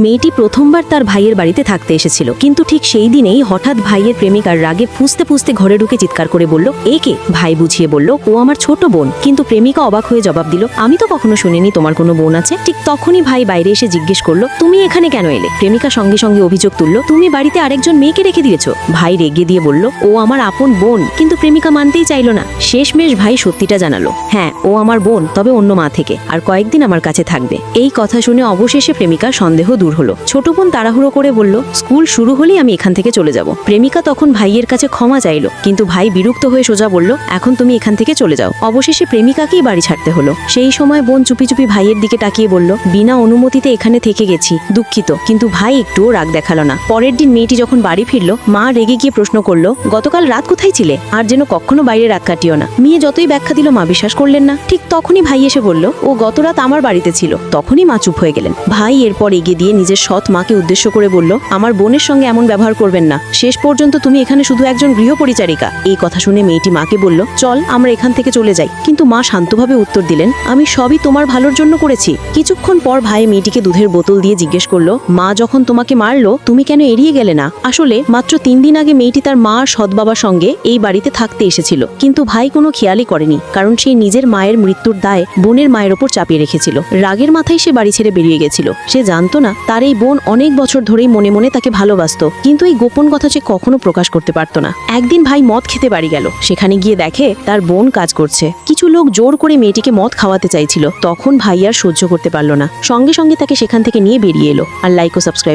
মেয়েটি প্রথমবার তার ভাইয়ের বাড়িতে থাকতে এসেছিল, কিন্তু ঠিক সেই দিনেই হঠাৎ ভাইয়ের প্রেমিকার রাগে ফুঁসতে ফুঁসতে ঘরে ঢুকে চিৎকার করে বলল, একে? ভাই বুঝিয়ে বলল, ও আমার ছোট বোন। কিন্তু প্রেমিকা অবাক হয়ে জবাব দিল, আমি তো কখনো শুনিনি তোমার কোনো বোন আছে। ঠিক তখনই ভাই বাইরে এসে জিজ্ঞেস করলো, তুমি এখানে কেন এলে? প্রেমিকা সঙ্গে সঙ্গে অভিযোগ তুলল, তুমি বাড়িতে আরেকজন মেয়েকে রেখে দিয়েছো। ভাই রেগে দিয়ে বলল, ও আমার আপন বোন। কিন্তু প্রেমিকা মানতেই চাইল না। শেষমেশ ভাই সত্যিটা জানালো, হ্যাঁ ও আমার বোন, তবে অন্য মা থেকে, আর কয়েকদিন আমার কাছে থাকবে। এই কথা শুনে অবশেষে প্রেমিকার সন্দেহ দূর হলো। ছোট বোন তাড়াহুড়ো করে বলল, স্কুল শুরু হলেই আমি এখান থেকে চলে যাব। প্রেমিকা তখন ভাইয়ের কাছে ক্ষমা চাইল, কিন্তু ভাই বিরক্ত হয়ে সোজা বলল, এখন তুমি এখান থেকে চলে যাও। অবশেষে প্রেমিকাকেই বাড়ি ছাড়তে হলো। সেই সময় বোন চুপি চুপি ভাইয়ের দিকে তাকিয়ে বলল, বিনা অনুমতিতে এখানে থেকে গেছি, দুঃখিত। কিন্তু ভাই একটুও রাগ দেখালো না। পরের দিন মেয়েটি যখন বাড়ি ফিরল, মা রেগে গিয়ে প্রশ্ন করলো, গতকাল রাত কোথায় ছিলে? আর যেন কখনো বাইরে রাত কাটিও না। মেয়ে যতই ব্যাখ্যা দিল মা বিশ্বাস করলেন না। ঠিক তখনই ভাই এসে বলল, ও গত রাত আমার বাড়িতে ছিল। তখনই মা চুপ হয়ে গেলেন। ভাই এরপর এগিয়ে দিয়ে নিজের সৎ মাকে উদ্দেশ্য করে বলল, আমার বোনের সঙ্গে এমন ব্যবহার করবেন না। শেষ পর্যন্ত তুমি এখানে শুধু একজন গৃহপরিচারিকা। এই কথা শুনে মেয়েটি মাকে বলল, চল আমরা এখান থেকে চলে যাই। কিন্তু মা শান্তভাবে উত্তর দিলেন, আমি সবই তোমার ভালোর জন্য করেছি। কিছুক্ষণ পর ভাই মেয়েটিকে দুধের বোতল দিয়ে জিজ্ঞেস করলো, মা যখন তোমাকে মারলো তুমি কেন এড়িয়ে গেলে না? আসলে মাত্র 3 দিন আগে মেয়েটি তার মা আর সৎ বাবার সঙ্গে এই বাড়িতে থাকতে এসেছিল, কিন্তু ভাই কোনো খেয়ালই করেনি, কারণ সে নিজের মায়ের মৃত্যুর দায় বোনের মায়ের ওপর চাপিয়ে রেখেছিল। রাগের মাথায় সে বাড়ি ছেড়ে বেরিয়ে গেছিল। সে জানতো না তার এই বোন অনেক বছর ধরেই মনে মনে তাকে ভালোবাসতো, কিন্তু এই গোপন কথা সে কখনো প্রকাশ করতে পারতো না। একদিন ভাই মদ খেতে বাড়ি গেল। সেখানে গিয়ে দেখে তার বোন কাজ করছে। কিছু লোক জোর করে মেয়েটিকে মদ খাওয়াতে চাইছিল। তখন ভাই আর সহ্য করতে পারল না, সঙ্গে সঙ্গে তাকে সেখান থেকে নিয়ে বেরিয়ে এলো। আর লাইক ও সাবস্ক্রাইব